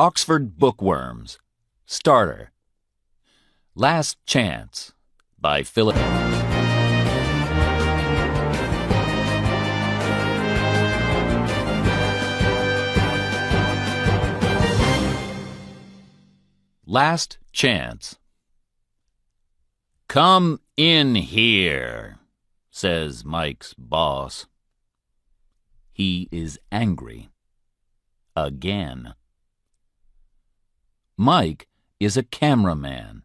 Oxford Bookworms. Starter. Last Chance by Philip. Last Chance. "Come in here," says Mike's boss. He is angry. Again. Mike is a cameraman,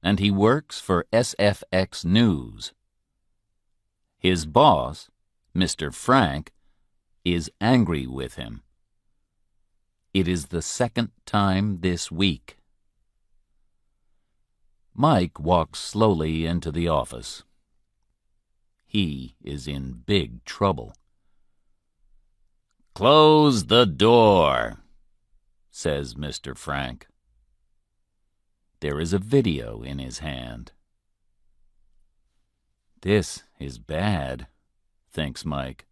and he works for SFX News. His boss, Mr. Frank, is angry with him. It is the second time this week. Mike walks slowly into the office. He is in big trouble. "Close the door," says Mr. Frank. There is a video in his hand. This is bad, thinks Mike.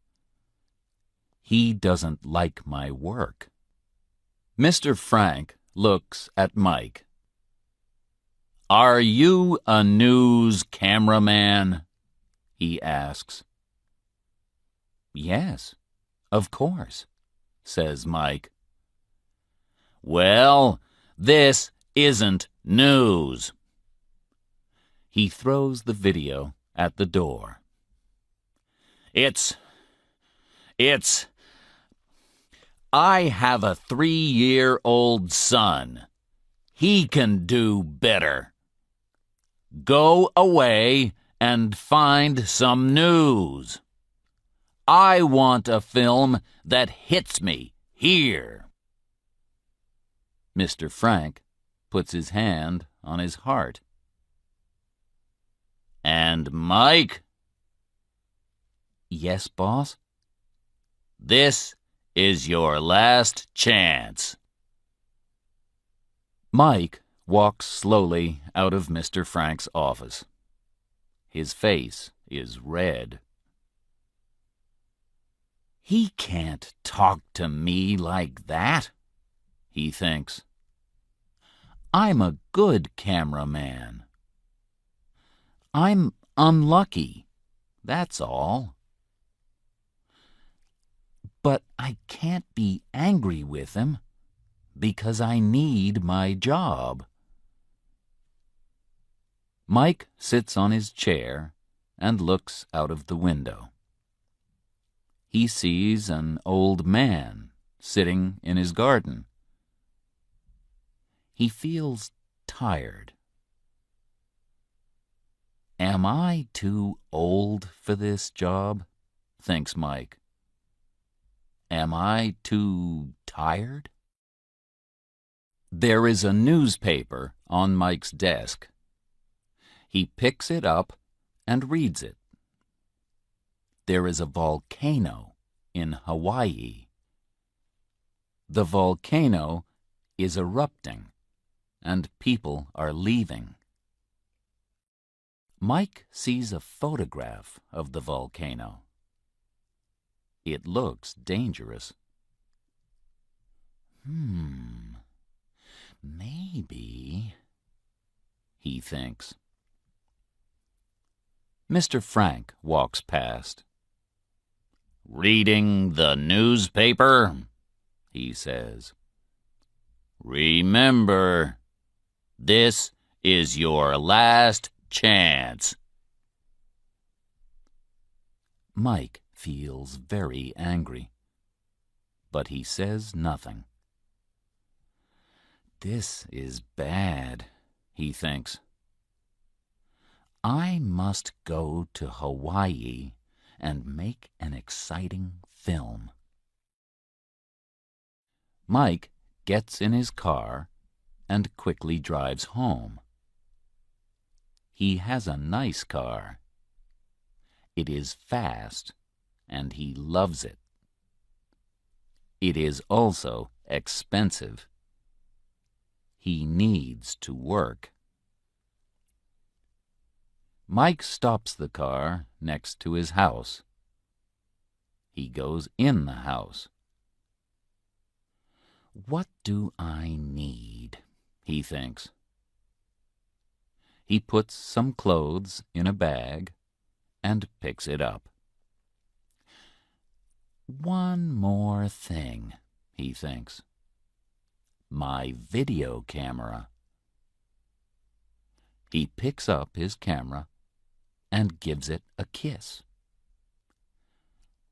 He doesn't like my work. Mr. Frank looks at Mike. "Are you a news cameraman?" he asks. "Yes, of course," says Mike. "Well, this isn't news." He throws the video at the door. It's... I have a 3-year-old son. He can do better. Go away and find some news. I want a film that hits me here. Mr. Frank puts his hand on his heart. "And Mike?" "Yes, boss?" "This is your last chance." Mike walks slowly out of Mr. Frank's office. His face is red. He can't talk to me like that, he thinks. I'm a good cameraman. I'm unlucky, that's all. But I can't be angry with him because I need my job. Mike sits on his chair and looks out of the window. He sees an old man sitting in his garden. He feels tired. Am I too old for this job? Thinks Mike. Am I too tired? There is a newspaper on Mike's desk. He picks it up and reads it. There is a volcano in Hawaii. The volcano is erupting, and people are leaving. Mike sees a photograph of the volcano. It looks dangerous. Maybe, he thinks. Mr. Frank walks past. "Reading the newspaper?" he says. "Remember, this is your last chance." Mike feels very angry, but he says nothing. This is bad, he thinks. I must go to Hawaii and make an exciting film. Mike gets in his car and quickly drives home. He has a nice car. It is fast, and he loves it. It is also expensive. He needs to work. Mike stops the car next to his house. He goes in the house. What do I need? He thinks. He puts some clothes in a bag and picks it up. One more thing, he thinks. My video camera. He picks up his camera and gives it a kiss.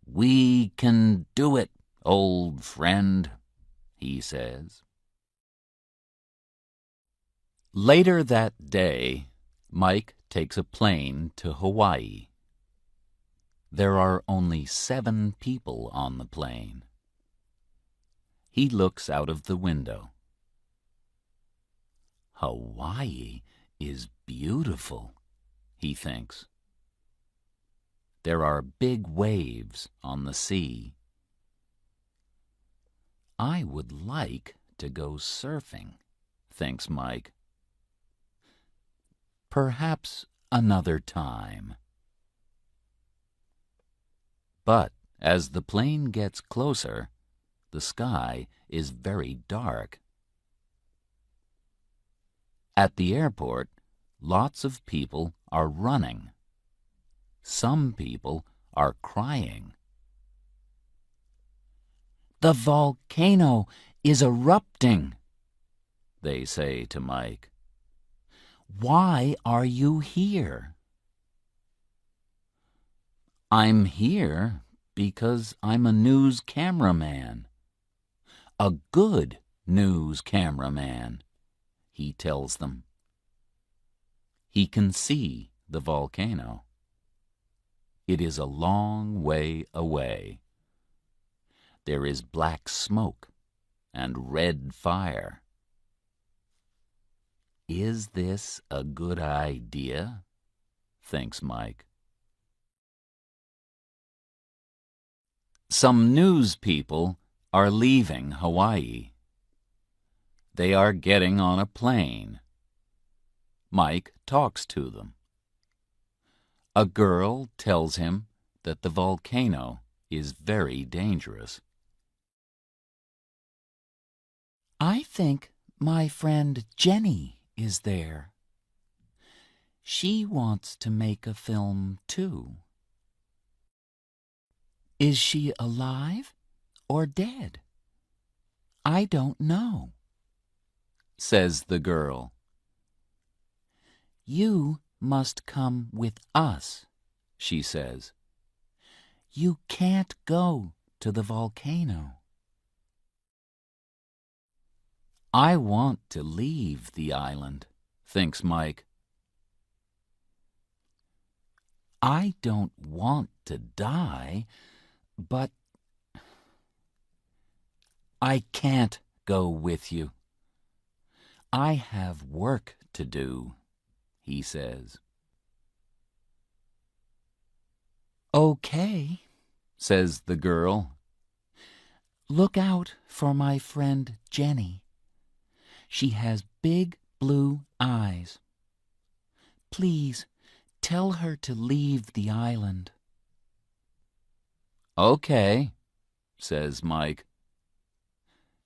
"We can do it, old friend," he says. Later that day, Mike takes a plane to Hawaii. There are only 7 people on the plane. He looks out of the window. Hawaii is beautiful, he thinks. There are big waves on the sea. I would like to go surfing, thinks Mike. Perhaps another time. But as the plane gets closer, the sky is very dark. At the airport, lots of people are running. Some people are crying. "The volcano is erupting," they say to Mike. "Why are you here?" "I'm here because I'm a news cameraman. A good news cameraman," he tells them. He can see the volcano. It is a long way away. There is black smoke and red fire. Is this a good idea? Thinks Mike. Some news people are leaving Hawaii. They are getting on a plane. Mike talks to them. A girl tells him that the volcano is very dangerous. "I think my friend Jenny is there. She wants to make a film too. Is she alive or dead? I don't know," says the girl. "You must come with us," she says. "You can't go to the volcano." I want to leave the island, thinks Mike. I don't want to die, but I can't go with you. I have work to do, he says. "Okay," says the girl. "Look out for my friend Jenny. She has big blue eyes. Please tell her to leave the island." "Okay," says Mike.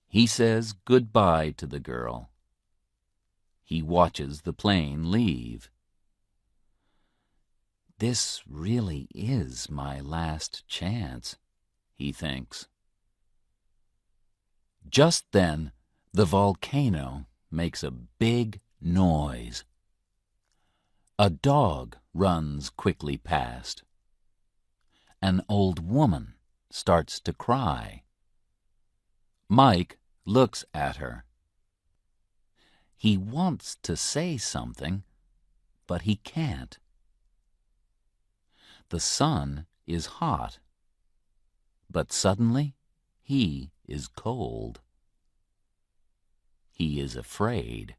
He says goodbye to the girl. He watches the plane leave. This really is my last chance, he thinks. Just then, the volcano makes a big noise. A dog runs quickly past. An old woman starts to cry. Mike looks at her. He wants to say something, but he can't. The sun is hot, but suddenly he is cold. He is afraid.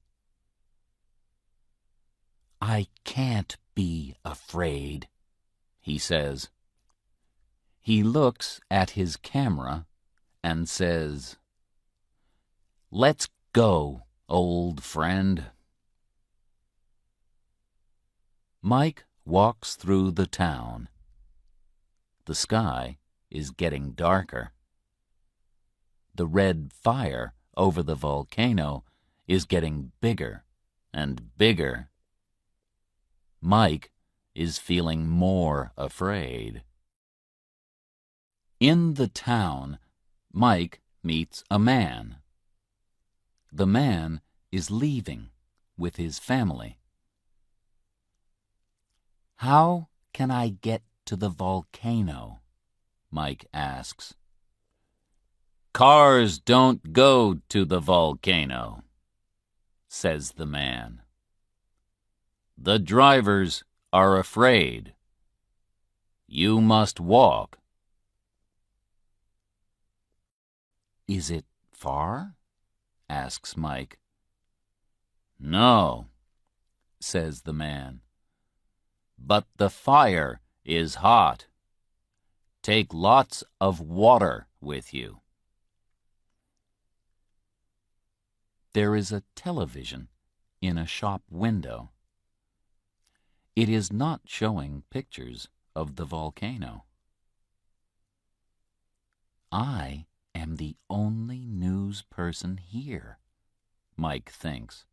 "I can't be afraid," he says. He looks at his camera and says, "Let's go, old friend." Mike walks through the town. The sky is getting darker. The red fire over the volcano is getting bigger and bigger. Mike is feeling more afraid. In the town, Mike meets a man. The man is leaving with his family. "How can I get to the volcano?" Mike asks. "Cars don't go to the volcano," says the man. "The drivers are afraid. You must walk." "Is it far?" asks Mike. "No," says the man. "But the fire is hot. Take lots of water with you." There is a television in a shop window. It is not showing pictures of the volcano. I am the only news person here, Mike thinks.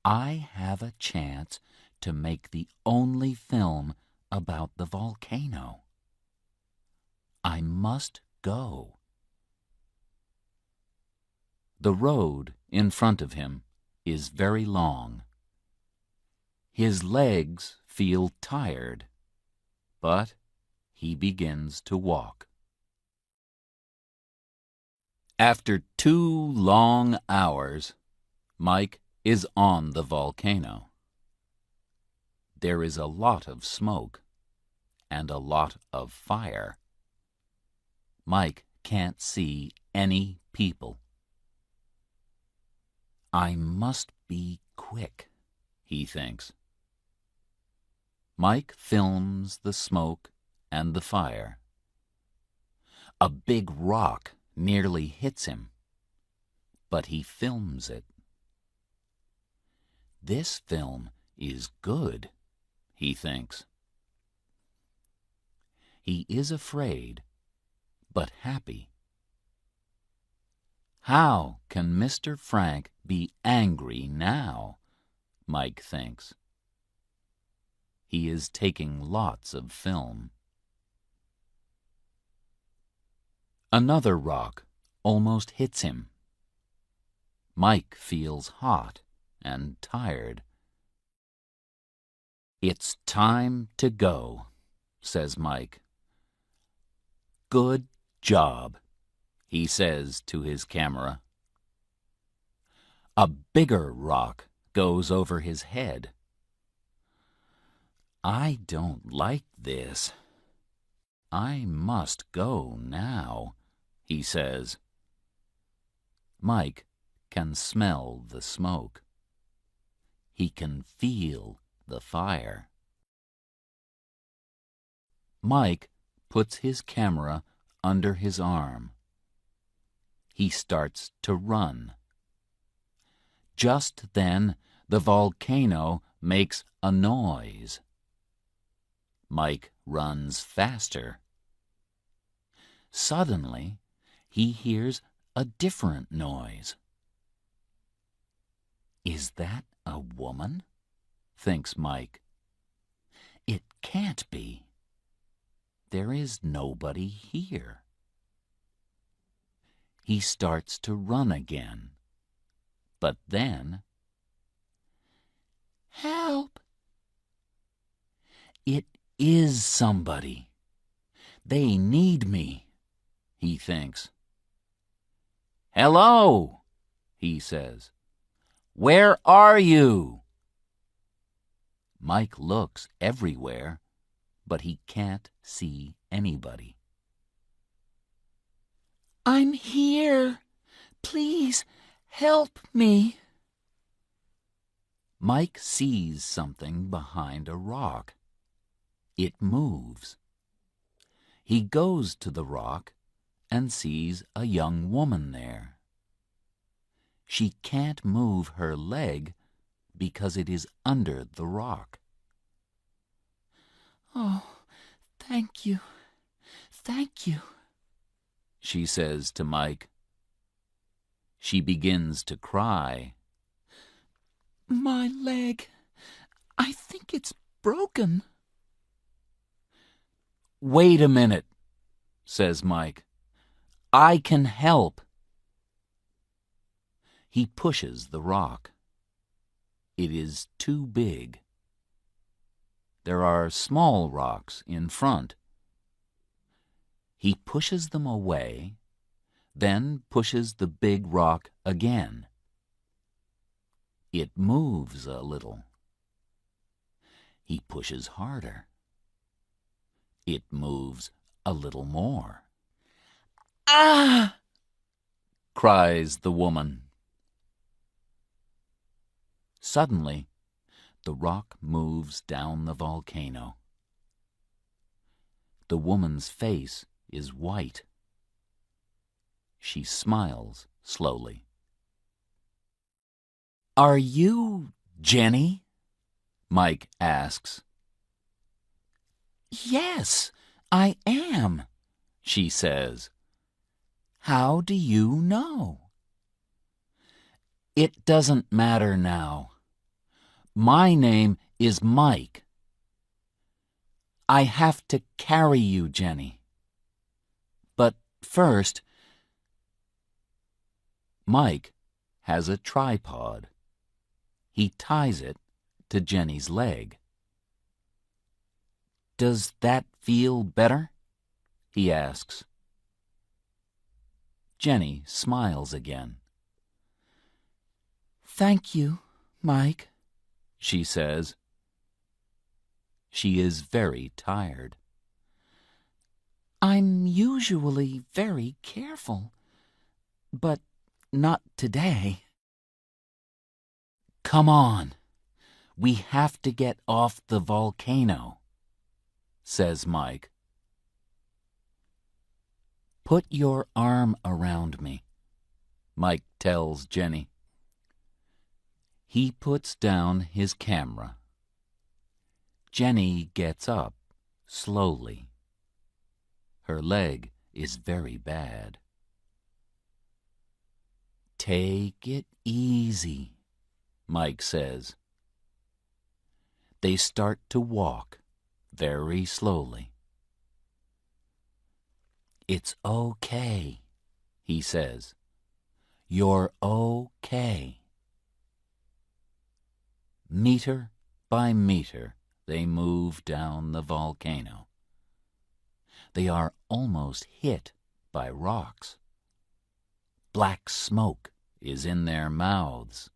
I have a chance to make the only film about the volcano. I must go. The road in front of him is very long. His legs feel tired, but he begins to walk. After 2 long hours, Mike is on the volcano. There is a lot of smoke and a lot of fire. Mike can't see any people. I must be quick, he thinks. Mike films the smoke and the fire. A big rock nearly hits him, but he films it. This film is good, he thinks. He is afraid, but happy. How can Mr. Frank be angry now? Mike thinks. He is taking lots of film. Another rock almost hits him. Mike feels hot and tired. "It's time to go," says Mike. "Good job," he says to his camera. A bigger rock goes over his head. "I don't like this. I must go now," he says. Mike can smell the smoke. He can feel the fire. Mike puts his camera under his arm. He starts to run. Just then, the volcano makes a noise. Mike runs faster. Suddenly, he hears a different noise. "Is that a woman?" thinks Mike. "It can't be. There is nobody here." He starts to run again, but then, "Help! It is somebody. They need me," he thinks. "Hello," he says. "Where are you?" Mike looks everywhere, but he can't see anybody. "I'm here. Please help me." Mike sees something behind a rock. It moves. He goes to the rock and sees a young woman there. She can't move her leg because it is under the rock. "Oh, thank you, thank you," she says to Mike. She begins to cry. My leg, I think it's broken. Wait a minute, says Mike. I can help. He pushes the rock. It is too big. There are small rocks in front. He pushes them away, then pushes the big rock again. It moves a little. He pushes harder. It moves a little more. Ah! Cries the woman. Suddenly, the rock moves down the volcano. The woman's face is white. She smiles slowly. Are you Jenny? Mike asks. Yes, I am, She says. How do you know? It doesn't matter now. My name is Mike. I have to carry you, Jenny. But first, Mike has a tripod. He ties it to Jenny's leg. Does that feel better? He asks. Jenny smiles again. Thank you, Mike, She says. She is very tired. I'm usually very careful, but not today. Come on. We have to get off the volcano, says Mike. Put your arm around me, Mike tells Jenny. He puts down his camera. Jenny gets up slowly. Her leg is very bad. Take it easy, Mike says. They start to walk very slowly. It's okay, he says. You're okay. Meter by meter, they move down the volcano. They are almost hit by rocks. Black smoke is in their mouths.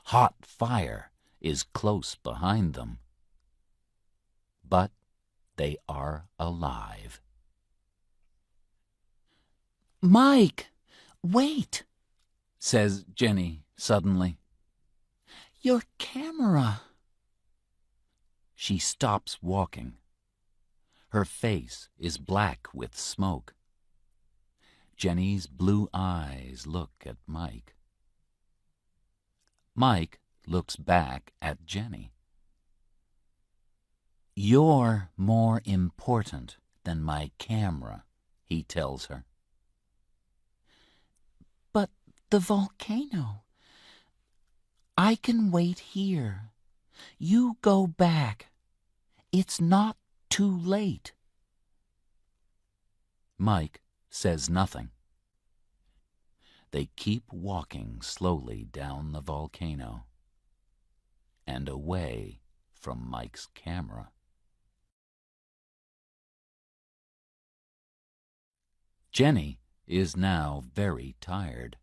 Hot fire is close behind them. But they are alive. Mike, wait, says Jenny suddenly. Your camera. She stops walking. Her face is black with smoke. Jenny's blue eyes look at Mike. Mike looks back at Jenny. You're more important than my camera, he tells her. But the volcano. I can wait here. You go back. It's not too late. Mike says nothing. They keep walking slowly down the volcano and away from Mike's camera. Jenny is now very tired.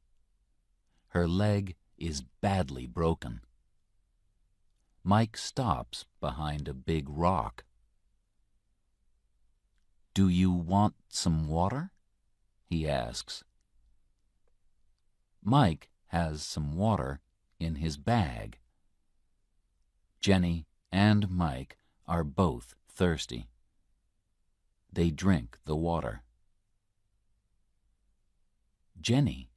Her leg is badly broken. Mike stops behind a big rock. Do you want some water? He asks. Mike has some water in his bag. Jenny and Mike are both thirsty. They drink the water. Jenny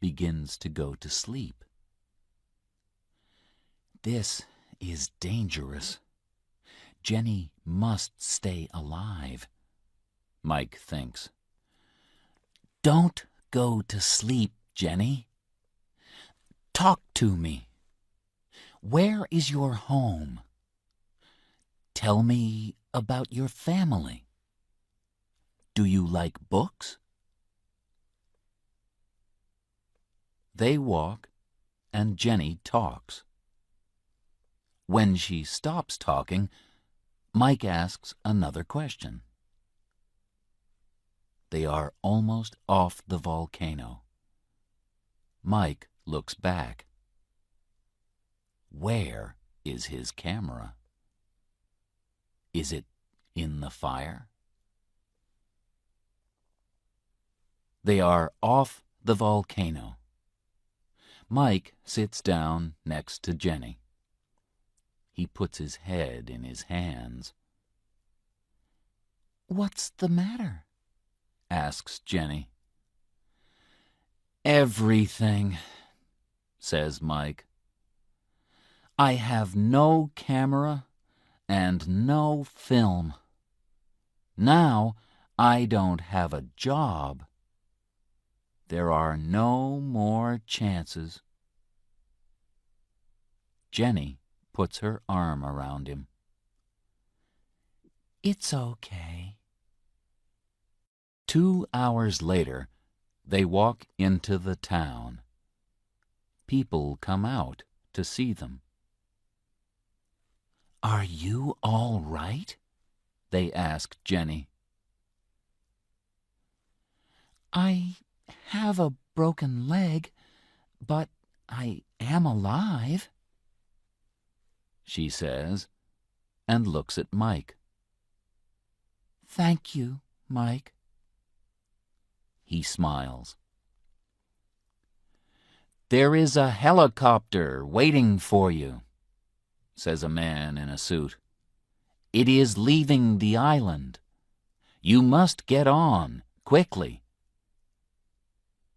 begins to go to sleep. This is dangerous. Jenny must stay alive, Mike thinks. Don't go to sleep, Jenny, Talk to me. Where is your home? Tell me about your family. Do you like books? They walk, and Jenny talks. When she stops talking, Mike asks another question. They are almost off the volcano. Mike looks back. Where is his camera? Is it in the fire? They are off the volcano. Mike sits down next to Jenny. He puts his head in his hands. "What's the matter?" asks Jenny. "Everything," says Mike. "I have no camera and no film. Now I don't have a job. There are no more chances." Jenny puts her arm around him. "It's okay." 2 hours later, they walk into the town. People come out to see them. "Are you all right?" they ask Jenny. "I have a broken leg, but I am alive," she says, and looks at Mike. "Thank you, Mike." He smiles. "There is a helicopter waiting for you," says a man in a suit. "It is leaving the island. You must get on, quickly."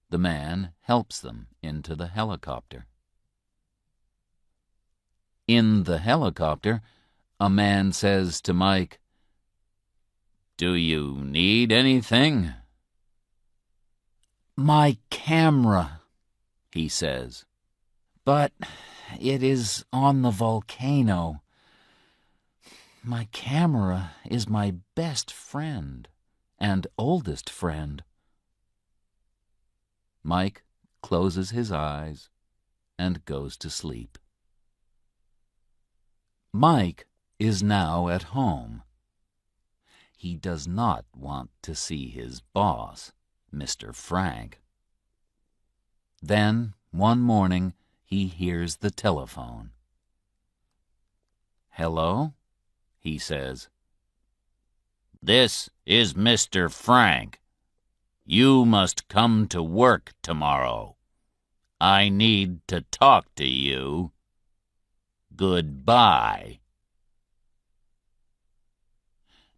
The man helps them into the helicopter. In the helicopter, a man says to Mike, "Do you need anything?" "My camera," he says. "But it is on the volcano. My camera is my best friend and oldest friend." Mike closes his eyes and goes to sleep. Mike is now at home. He does not want to see his boss, Mr. Frank. Then, one morning, he hears the telephone. "Hello?" he says. "This is Mr. Frank. You must come to work tomorrow. I need to talk to you. Goodbye."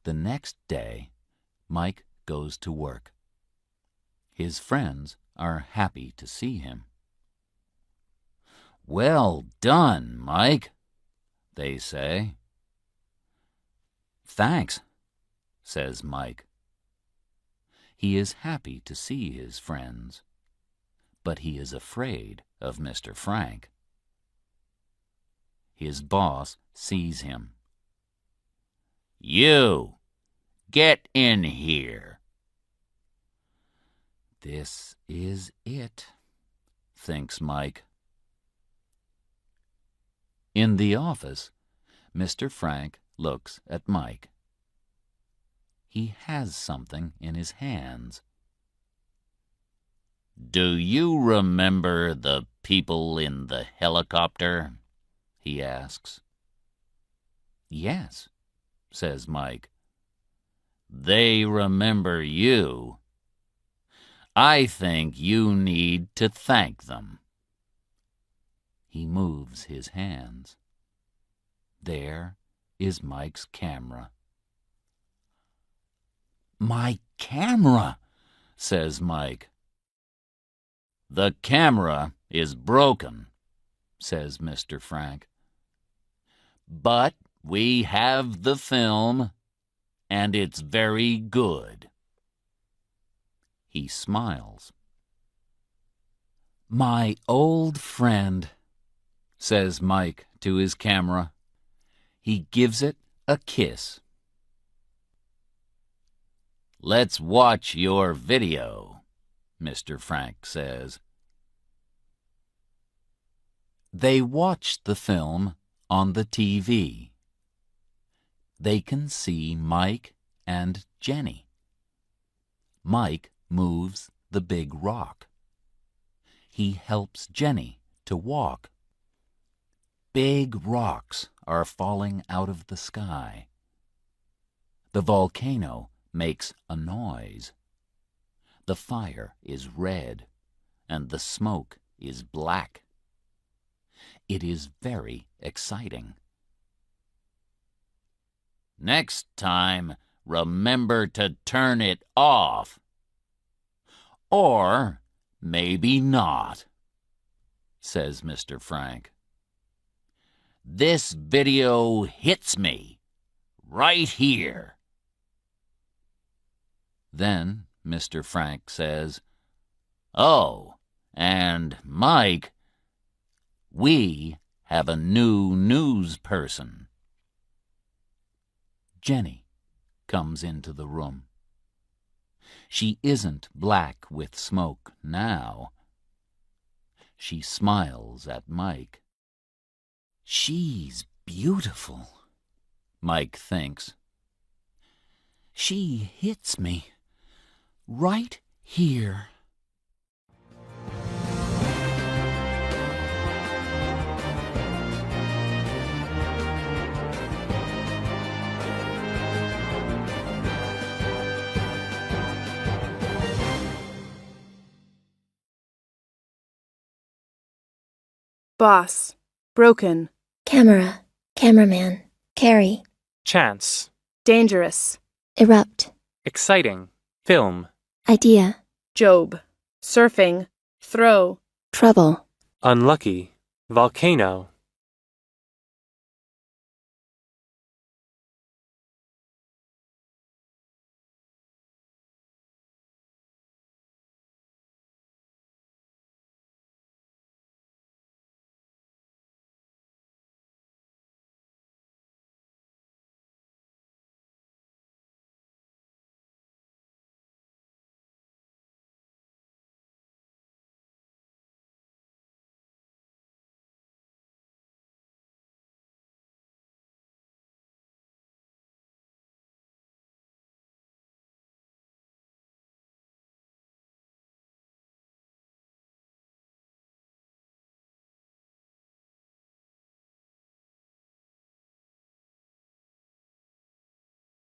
The next day, Mike goes to work. His friends are happy to see him. "Well done, Mike," they say. "Thanks," says Mike. He is happy to see his friends, but he is afraid of Mr. Frank. His boss sees him. "You, get in here." This is it, thinks Mike. In the office, Mr. Frank looks at Mike. He has something in his hands. "Do you remember the people in the helicopter?" he asks. "Yes," says Mike. "They remember you. I think you need to thank them." He moves his hands. There is Mike's camera. "My camera," says Mike. "The camera is broken," says Mr. Frank. "But we have the film, and it's very good." He smiles. My old friend, says Mike to his camera. He gives it a kiss. Let's watch your video, Mr. Frank says. They watch the film on the TV. They can see Mike and Jenny. Mike moves the big rock. He helps Jenny to walk. Big rocks are falling out of the sky. The volcano makes a noise. The fire is red, and the smoke is black. It is very exciting. Next time, remember to turn it off. Or maybe not, says Mr. Frank. This video hits me right here. Then Mr. Frank says, "Oh, and Mike, we have a new news person." Jenny comes into the room. She isn't black with smoke now. She smiles at Mike. She's beautiful, Mike thinks. She hits me right here. Boss. Broken. Camera. Cameraman. Carry. Chance. Dangerous. Erupt. Exciting. Film. Idea. Job. Surfing. Throw. Trouble. Unlucky. Volcano.